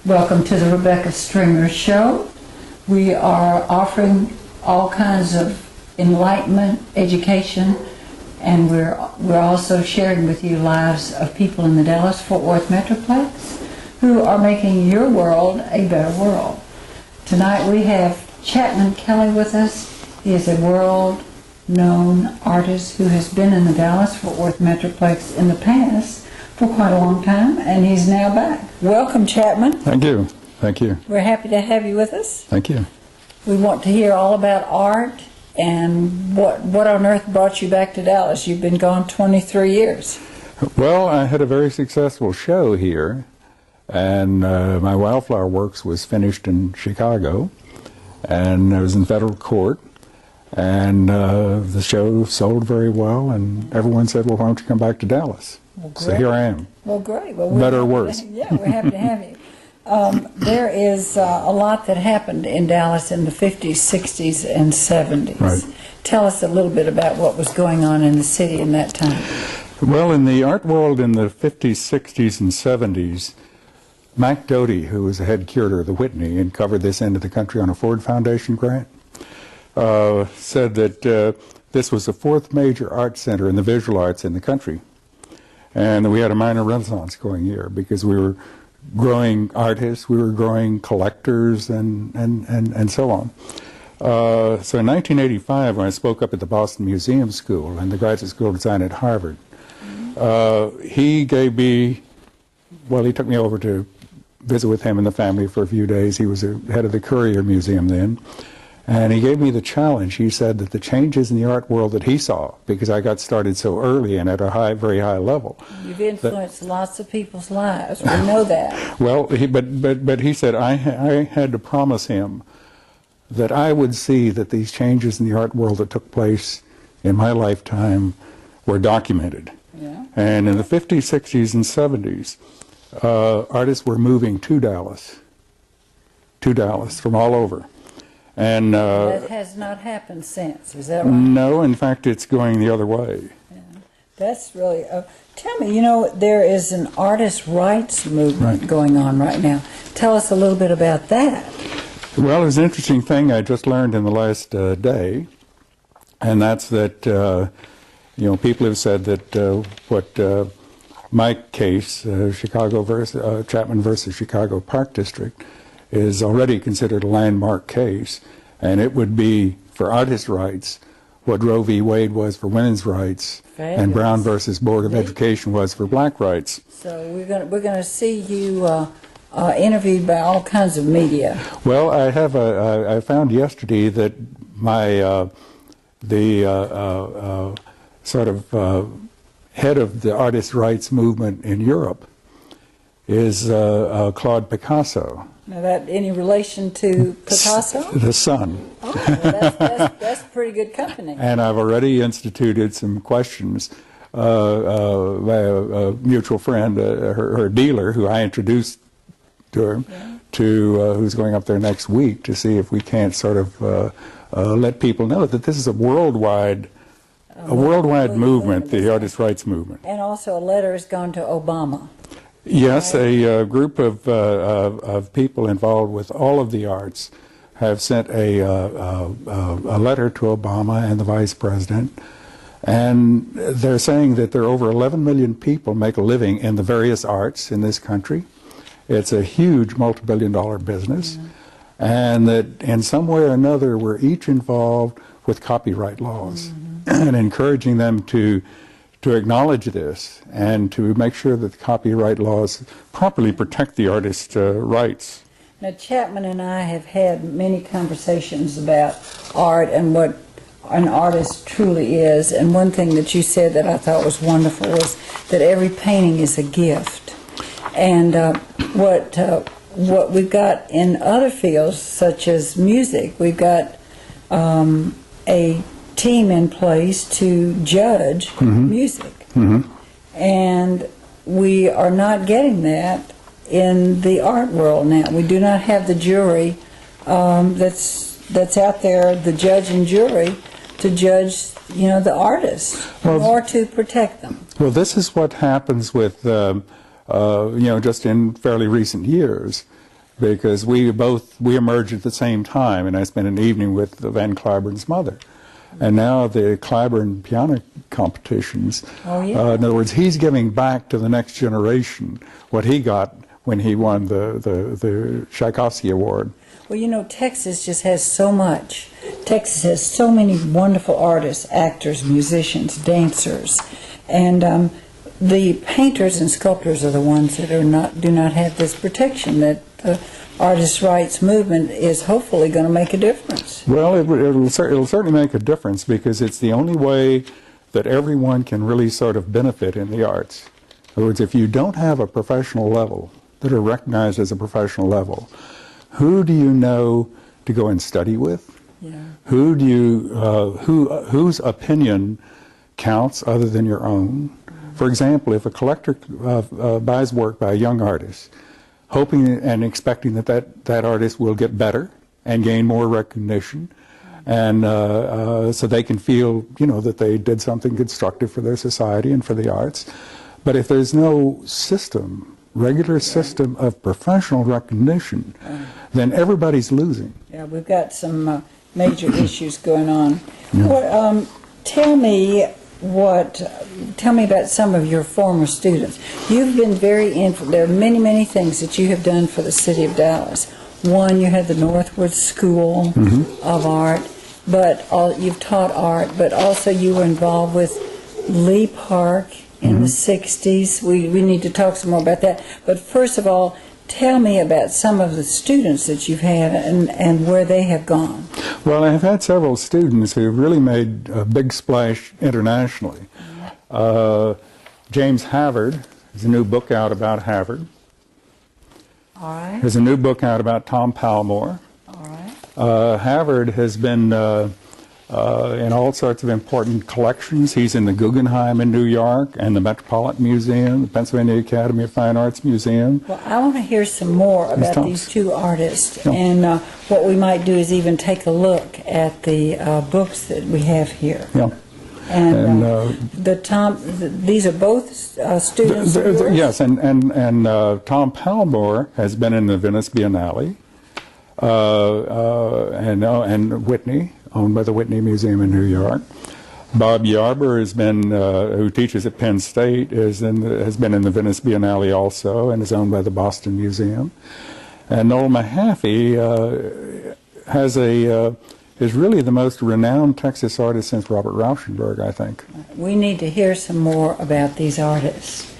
Welcome to the Rebecca Stringer Show. We are offering all kinds of enlightenment, education, and we're also sharing with you lives of people in the Dallas-Fort Worth Metroplex who are making your world a better world. Tonight we have Chapman Kelley with us. He is a world-known artist who has been in the Dallas-Fort Worth Metroplex in the past for quite a long time, and he's now back. Welcome, Chapman. Thank you. Thank you. We're happy to have you with us. Thank you. We want to hear all about art and what on earth brought you back to Dallas. You've been gone 23 years. Well, I had a very successful show here, and my Wildflower Works was finished in Chicago, and I was in federal court, and the show sold very well, and everyone said, well, why don't you come back to Dallas? Well, so here I am. Well, great. Well, better or worse. Yeah, we're happy to have you. There is a lot that happened in Dallas in the 50s, 60s, and 70s. Right. Tell us a little bit about what was going on in the city in that time. Well, in the art world in the 50s, 60s, and 70s, Mac Doty, who was the head curator of the Whitney and covered this end of the country on a Ford Foundation grant, said that this was the fourth major art center in the visual arts in the country. And we had a minor renaissance going here because we were growing artists, we were growing collectors, and so on. So in 1985, when I spoke up at the Boston Museum School and the Graduate School of Design at Harvard, he gave me, well, he took me over to visit with him and the family for a few days. He was the head of the Courier Museum then. And he gave me the challenge. He said that the changes in the art world that he saw, because I got started so early and at a very high level. You've influenced lots of people's lives. We know that. Well, but he said I had to promise him that I would see that these changes in the art world that took place in my lifetime were documented. Yeah. And in the 50s, 60s, and 70s, artists were moving to Dallas from all over. And that has not happened since, is that right? No, in fact, it's going the other way. Yeah. That's really, tell me, you know, there is an artist rights movement going on right now. Tell us a little bit about that. Well, it's an interesting thing I just learned in the last day, and that's that, you know, people have said that what my case, Chapman versus Chicago Park District, is already considered a landmark case, and it would be for artist rights what Roe v. Wade was for women's rights. Fabulous. And Brown versus Board of Education was for black rights. So we're gonna see you interviewed by all kinds of media. Well, I found yesterday that my sort of head of the artist rights movement in Europe is Claude Picasso. Now, that any relation to Picasso? The son. Oh, well, that's pretty good company. And I've already instituted some questions. A mutual friend, her dealer, who I introduced to her, who's going up there next week to see if we can't sort of let people know that this is a worldwide movement, the artist rights movement. And also a letter has gone to Obama. Yes, a group of people involved with all of the arts have sent a letter to Obama and the Vice President, and they're saying that there are over 11 million people make a living in the various arts in this country. It's a huge multi-billion-dollar business, and that in some way or another we're each involved with copyright laws, and encouraging them to acknowledge this and to make sure that the copyright laws properly protect the artist's rights. Now, Chapman and I have had many conversations about art and what an artist truly is, and one thing that you said that I thought was wonderful was that every painting is a gift. And what we've got in other fields, such as music, we've got a team in place to judge music. And we are not getting that in the art world now. We do not have the jury that's out there, the judge and jury, to judge, you know, the artists, or to protect them. Well, this is what happens with, you know, just in fairly recent years. because we emerged at the same time, and I spent an evening with Van Cliburn's mother. And now the Cliburn piano competitions, Oh, yeah. in other words, he's giving back to the next generation what he got when he won the Tchaikovsky Award. Well, you know, Texas just has so much. Texas has so many wonderful artists, actors, musicians, dancers, and the painters and sculptors are the ones that do not have this protection that the artists' rights movement is hopefully going to make a difference. Well, it'll certainly make a difference, because it's the only way that everyone can really sort of benefit in the arts. In other words, if you don't have a professional level that are recognized as a professional level, who do you know to go and study with? Yeah. Who do you whose opinion counts other than your own? For example, if a collector buys work by a young artist, hoping and expecting that artist will get better and gain more recognition, and so they can feel, that they did something constructive for their society and for the arts. But if there's no regular system of professional recognition, then everybody's losing. Yeah, we've got some major issues going on. Yeah. Tell me about some of your former students. You've been there are many, many things that you have done for the city of Dallas. One, you had the Northwood School of Art, but you've taught art, but also you were involved with Lee Park in the 60s. We need to talk some more about that. But first of all, tell me about some of the students that you've had and where they have gone. Well, I have had several students who have really made a big splash internationally. James Havard, there's a new book out about Havard. All right. There's a new book out about Tom Palmore. All right. Havard has been in all sorts of important collections. He's in the Guggenheim in New York and the Metropolitan Museum, the Pennsylvania Academy of Fine Arts Museum. Well, I want to hear some more about these two artists, and what we might do is even take a look at the books that we have here. Yeah. And these are both students of yours? Yes, and Tom Palmore has been in the Venice Biennale, and Whitney, owned by the Whitney Museum in New York. Bob Yarber has been, who teaches at Penn State, has been in the Venice Biennale also, and is owned by the Boston Museum. And Noel Mahaffey is really the most renowned Texas artist since Robert Rauschenberg, I think. We need to hear some more about these artists.